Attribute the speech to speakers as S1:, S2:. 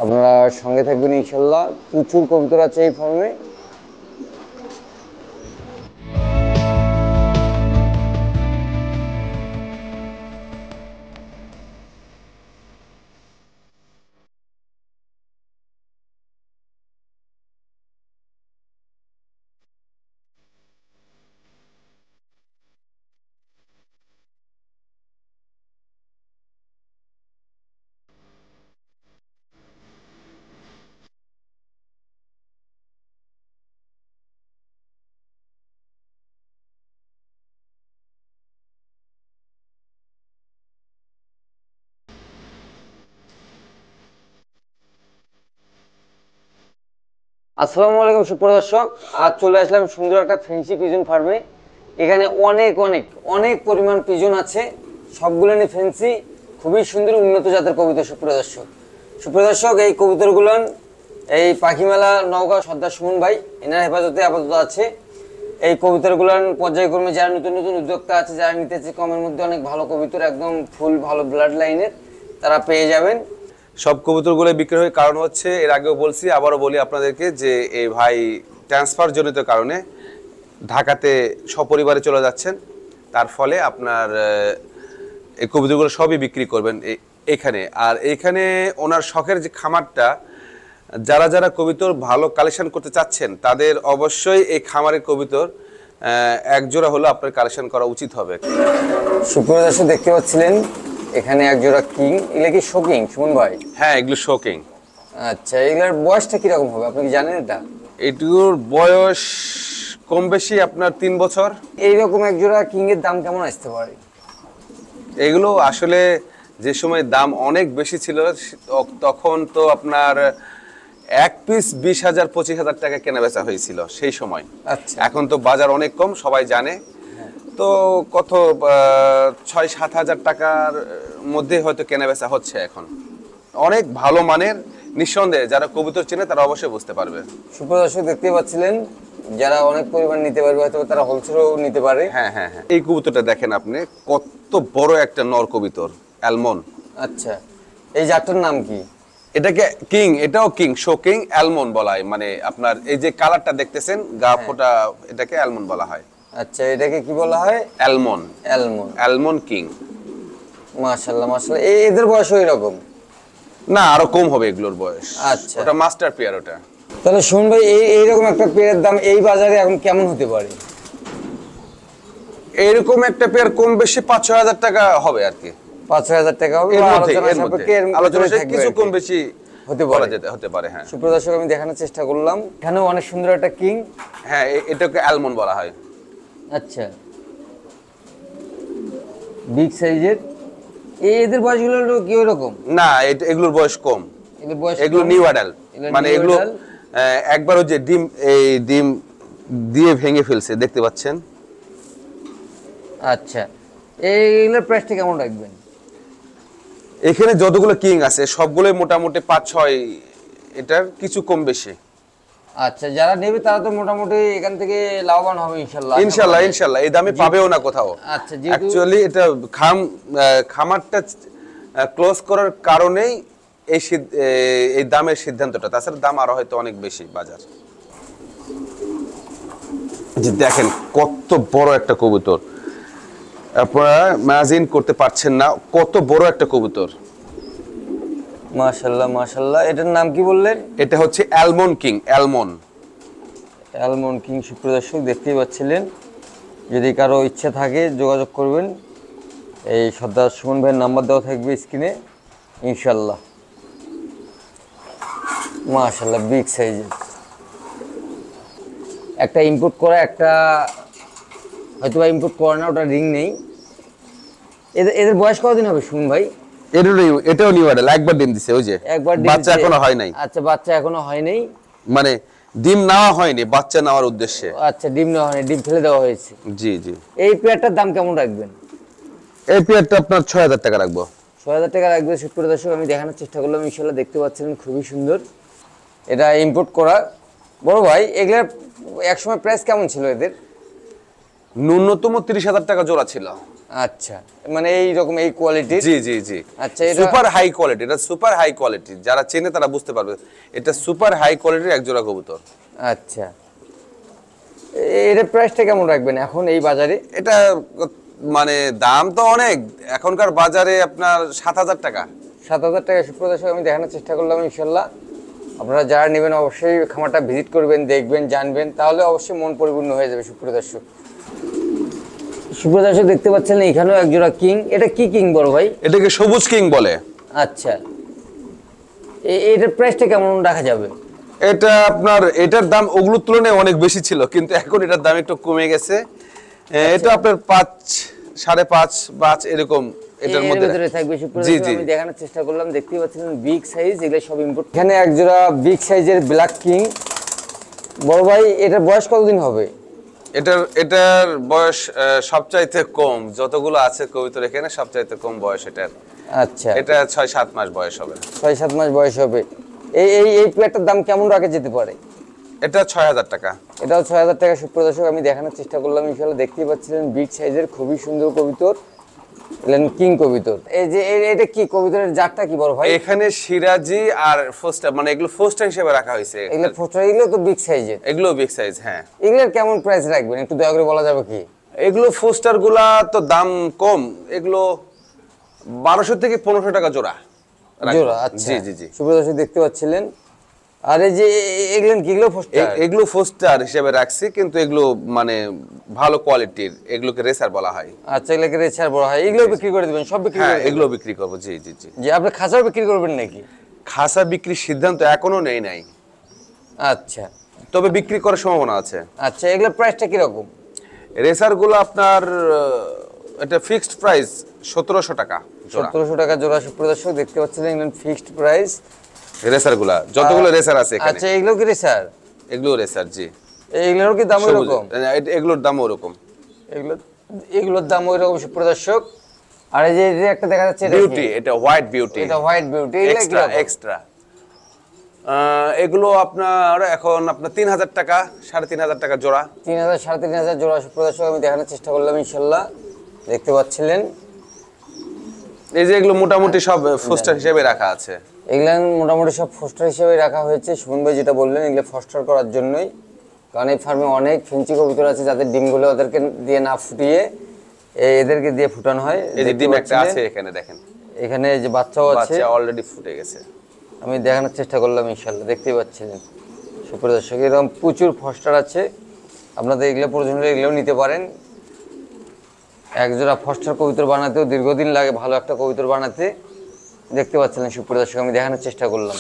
S1: আপনারা সঙ্গে থাকবেন ইনশাল্লাহ। প্রচুর কবুতর আছে এই ফার্মে। আসসালামু আলাইকুম সুপ্রদর্শক, আজ চলে আসলাম সুন্দর একটা ফেন্সি পিজন ফার্মে। এখানে অনেক অনেক অনেক পরিমাণ পিজন আছে, সবগুলো নিয়ে ফেন্সি, খুবই সুন্দর উন্নত জাতের কবুতর। সুপ্রদর্শক এই কবুতরগুলো এই পাখিমেলা নওগাঁ সর্দার সুমন ভাই এনার হেফাজতে আপাতত আছে। এই কবুতরগুলো পর্যায়ক্রমে যারা নতুন নতুন উদ্যোক্তা আছে, যারা নিতেছে কমের মধ্যে অনেক ভালো কবুতর, একদম ফুল ভালো ব্লাড লাইনের, তারা পেয়ে যাবেন।
S2: সব কবুতরগুলো বিক্রি হয়, কারণ হচ্ছে এর আগেও বলছি, আবারও বলি আপনাদেরকে যে এই ভাই ট্রান্সফার জনিত কারণে ঢাকাতে সপরিবারে চলে যাচ্ছেন, তার ফলে আপনার এই কবুতরগুলো সবই বিক্রি করবেন এখানে। আর এইখানে ওনার শখের যে খামারটা, যারা যারা কবুতর ভালো কালেকশন করতে চাচ্ছেন তাদের অবশ্যই এই খামারের কবুতর এক জোড়া হলো আপনার কালেকশন করা উচিত হবে।
S1: সুপ্রদর্শক দেখতে পাচ্ছিলেন এখানে এক জোড়া কিং। এগুলো কি শোকিং সুমন ভাই?
S2: হ্যাঁ, এগুলো শোকিং।
S1: আচ্ছা, এগুলোর বয়সটা কিরকম হবে আপনি কি জানেন?
S2: এগুলোর বয়স কম বেশি আপনার 3 বছর।
S1: এইরকম এক জোড়া কিং এর দাম কেমন আসতে পারে?
S2: এগুলো আসলে যে সময় দাম অনেক বেশি ছিল তখন তো আপনার এক পিস 20,000 25,000 টাকা কেনা বেচা হয়েছিল সেই সময়।
S1: আচ্ছা,
S2: এখন তো বাজার অনেক কম, সবাই জানে, তো কত 6-7 হাজার টাকার মধ্যে হয়তো কেনা বেচা হচ্ছে এখন। অনেক ভালো মানের, নিঃসন্দেহে যারা কবুতর চেনে তারা অবশ্যই বুঝতে পারবে।
S1: সুপ্রদর্শক দেখতে পাচ্ছিলেন যারা অনেক পরিমাণ নিতে পারবে, হয়তো তারা হোলসেলও নিতে পারে।
S2: হ্যাঁ হ্যাঁ হ্যাঁ, এই কবুতরটা দেখেন আপনি, কত বড় একটা নর কবুতর, অ্যালমন।
S1: আচ্ছা, এই জাতটার নাম কি?
S2: এটাকে কিং, এটাও কিং, শোকিং অ্যালমন বলা হয়। মানে আপনার এই যে কালারটা দেখতেছেন গা ফোটা, এটাকে অ্যালমন বলা হয়।
S1: আচ্ছা, এটাকে কি বলা হয়?
S2: অ্যালমন।
S1: অ্যালমন।
S2: Almond king.
S1: মাশাআল্লাহ মাশাআল্লাহ। এদের বয়সও এরকম?
S2: না, আরো কম হবে এগুলোর বয়স।
S1: আচ্ছা,
S2: ওটা মাস্টার পেয়ার ওটা।
S1: তাহলে শুন ভাই, এইরকম একটা পেয়ারের দাম এই বাজারে এখন কেমন হতে পারে?
S2: এরকম একটা পেয়ার কম বেশি 5-6 হাজার টাকা হবে আর কি।
S1: 5-6 হাজার টাকা হবে,
S2: আলোচনা কিছু কম বেশি হতে পারে। হ্যাঁ,
S1: সুপ্রদর্শক আমি দেখানোর চেষ্টা করলাম, এখানেও অনেক সুন্দর একটা কিং।
S2: হ্যাঁ, এটাকে অ্যালমন বলা হয়।
S1: আচ্ছা, বিগ সাইজের। এদের বয়সগুলো কি ওরকম?
S2: না, এগুলোর বয়স কম, এগুলো নিউ অ্যাডাল। মানে এগুলো একবার ওই যে ডিম দিয়ে ভেঙে ফেলছে, দেখতে পাচ্ছেন।
S1: আচ্ছা, এইগুলোর প্রাইসটা কেমন রাখবেন?
S2: এখানে যতগুলো কিং আছে সবগুলোই মোটামুটি 5-6, এটার কিছু কম বেশি।
S1: আচ্ছা, যারা নেবে তারা তো মোটামুটি এখান থেকে লাভবান হবে ইনশাআল্লাহ।
S2: ইনশাআল্লাহ এই দামে পাবেও না কোথাও।
S1: আচ্ছা,
S2: অ্যাকচুয়ালি এটা খামারটা ক্লোজ করার কারণেই এই দামের সিদ্ধান্তটা, তাছাড়া দাম আরো হয়তো অনেক বেশি বাজার। যে দেখেন কত বড় একটা কবুতর, আপনারা ইমাজিন করতে পারছেন না কত বড় একটা কবুতর।
S1: মাশাআল্লাহ মাশাআল্লাহ। এটার নাম কি বললেন?
S2: এটা হচ্ছে অ্যালমন কিং।
S1: Almond king. সুপ্রদর্শক দেখতেই পাচ্ছিলেন, যদি কারো ইচ্ছা থাকে যোগাযোগ করবেন, এই সর্দার সুমন ভাইয়ের নাম্বার দেওয়া থাকবে স্ক্রিনে ইনশাআল্লাহ। মাশাআল্লাহ, বিগ সাইজের একটা ইম্পোর্ট করা, একটা হয়তো বা ইম্পোর্ট করা না, ওটা রিং নেই। এদের বয়স কতদিন হবে সুমন ভাই?
S2: এটাও নিউ অ্যাডাল, একবার ডিম দিছে, ওই যে বাচ্চা এখনো হয় নাই।
S1: আচ্ছা, বাচ্চা এখনো হয় নাই,
S2: মানে ডিম নেওয়া হয়নি, বাচ্চা নেওয়ার উদ্দেশ্যে।
S1: আচ্ছা, ডিম নেওয়া হয়নি, ডিম ফেলে দেওয়া হয়েছে।
S2: জি জি।
S1: এই পেয়ারটার দাম কেমন রাখবেন?
S2: এই পেয়ারটা আপনার 6,000 টাকা রাখবো।
S1: 6,000 টাকা রাখবে। সুপ্রদর্শক আমি দেখানোর চেষ্টা করলাম, ইনশাআল্লাহ দেখতে পাচ্ছেন খুবই সুন্দর। এটা ইম্পোর্ট করা। বড় ভাই, এগুলার একসময় প্রাইস কেমন ছিল এদের?
S2: ন্যূনতম 30,000 টাকা জোড়া ছিল।
S1: আচ্ছা, মানে এইরকম এই কোয়ালিটির।
S2: জি জি জি,
S1: আচ্ছা, এটা
S2: সুপার হাই কোয়ালিটি, এটা সুপার হাই কোয়ালিটি, যারা চেনে তারা বুঝতে পারবে এটা সুপার হাই কোয়ালিটির এক জোড়া কবুতর।
S1: আচ্ছা, এটার প্রাইসটা কেমন রাখবেন এখন এই বাজারে?
S2: এটা মানে দাম তো অনেক এখনকার বাজারে, আপনার 7,000 টাকা।
S1: 7,000 টাকা। সুপ্রদর্শক আমি দেখানোর চেষ্টা করলাম, ইনশাল্লাহ আপনারা যারা নেবেন অবশ্যই খামারটা ভিজিট করবেন, দেখবেন, জানবেন, তাহলে অবশ্যই মন পরিপূর্ণ হয়ে যাবে। সুপ্রদর্শক দেখতে পাচ্ছেন এখানেও একজোড়া কিং। এটা কি কিং বড় ভাই?
S2: এটাকে সবুজ কিং বলে।
S1: আচ্ছা, এটার প্রাইসটা কেমন রাখা যাবে?
S2: এটা আপনার, এটার দাম ওগুলোর তুলনায় অনেক বেশি ছিল, কিন্তু এখন এটার দাম একটু কমে গেছে। এটা আপনার 5, 5.5 এরকম এটার মধ্যে
S1: থাকবে। আমি দেখানোর চেষ্টা করলাম, দেখতেই পাচ্ছেন বিগ সাইজ, এগুলো সব ইম্পোর্ট। এখানে একজোড়া বিগ সাইজের ব্ল্যাক কিং। বড় ভাই এটার বয়স কতদিন হবে?
S2: এটার বয়স সবচাইতে কম, যতগুলো আছে কবুতর এখানে সবচাইতে কম বয়স এটার।
S1: আচ্ছা,
S2: এটা 6-7 মাস বয়স হবে।
S1: 6-7 মাস বয়স হবে। এই পেয়ারটার দাম কেমন রাখা যেতে পারে?
S2: এটা 6,000 টাকা।
S1: এটাও 6,000 টাকা। সুপ্রদর্শক আমি দেখানোর চেষ্টা করলাম, ইনশাআল্লাহ দেখতেই পাচ্ছিলেন বিগ সাইজের খুবই সুন্দর কবুতর, কিং কবুতর। এই যে এটা কি কবুতরের জাতটা কি বড় ভাই?
S2: এখানে সিরাজি আর ফোস্টার, মানে এগুলো ফোস্টার হিসেবে রাখা হয়েছে।
S1: এগুলো ফোস্টার, এগুলো তো বিগ সাইজের।
S2: এগুলো বিগ সাইজ, হ্যাঁ।
S1: এগুলোর কেমন প্রাইস রাখবেন একটু দয়া করে বলা যাবে কি?
S2: এগুলো ফোস্টার গুলা তো দাম কম, এগুলো 1200 থেকে 1500 টাকা জোড়া।
S1: জোড়া, আচ্ছা।
S2: জি জি জি,
S1: সুপ্রদর্শক দেখতে পাচ্ছিলেন। আর এই যে এগুলো কি? এগুলো ফোস্টার?
S2: এগুলো ফোস্টার হিসেবে রাখছি, কিন্তু এগুলো মানে ভালো কোয়ালিটির, এগুলোকে রেসার বলা হয়।
S1: আচ্ছা, এগুলোকে রেসার বলা হয়। এগুলো বিক্রি করে দিবেন? সব বিক্রি
S2: হ্যাঁ,
S1: করে
S2: এগুলো বিক্রি করব। জি জি জি।
S1: যে আপনি খাঁচাও বিক্রি করবেন নাকি?
S2: খাসা বিক্রির সিদ্ধান্ত এখনো নেই নাই,
S1: আচ্ছা
S2: তবে বিক্রি করার সম্ভাবনা আছে।
S1: আচ্ছা, এগুলোর প্রাইসটা কি রকম?
S2: রেসার গুলো আপনার এটা ফিক্সড প্রাইস 1700 টাকা জোড়া।
S1: 1700 টাকা জোড়া। সুপ্রদর্শক দেখতে পাচ্ছেন এগুলো ফিক্সড প্রাইস।
S2: রেসার গুলা যতগুলো রেসার আছে এখানে।
S1: আচ্ছা, এগুলো কি রেসার?
S2: এগুলো রেসার, জি।
S1: এগুলোর কি দাম এরকম?
S2: এগুলোর দাম ওরকম।
S1: এগুলোর দাম ওইরকম। সুপ্রদর্শক আর এই যে একটা দেখা যাচ্ছে
S2: বিউটি, এটা হোয়াইট বিউটি।
S1: এটা হোয়াইট বিউটি,
S2: এক্সট্রা এগুলো আপনার এখন আপনার 3,000 টাকা, 3,500 টাকা জোড়া।
S1: 3,000, 3,500 জোড়া। সুপ্রদর্শক আমি দেখানোর চেষ্টা করলাম, ইনশাআল্লাহ দেখতে পাচ্ছিলেন।
S2: এই যে এগুলো মোটামুটি সব ফোস্টার হিসেবে রাখা আছে।
S1: এগুলো মোটামুটি সব ফোস্টার হিসেবে রাখা হয়েছে। সুমন ভাই যেটা বললেন, এগুলো ফোস্টার করার জন্যই, কারণ এই ফার্মে অনেক ফেন্সি কবুতর আছে যাদের ডিমগুলো ওদেরকে দিয়ে না ফুটিয়ে এদেরকে দিয়ে ফুটানো হয়।
S2: এই যে ডিম একটা আছে এখানে দেখেন,
S1: এখানে যে বাচ্চাও আছে,
S2: বাচ্চা অলরেডি ফুটে গেছে।
S1: আমি দেখানোর চেষ্টা করলাম, ইনশাআল্লাহ দেখতেই পাচ্ছিলেন। সুপ্রদর্শক এরকম প্রচুর ফস্টার আছে, আপনাদের এগুলো প্রয়োজন হলে এগুলোও নিতে পারেন। একজোড়া ফস্টার কবুতর বানাতেও দীর্ঘদিন লাগে, ভালো একটা কবুতর বানাতে। দেখতে পাচ্ছিলেন সুপ্রদর্শক, আমি দেখানোর চেষ্টা করলাম।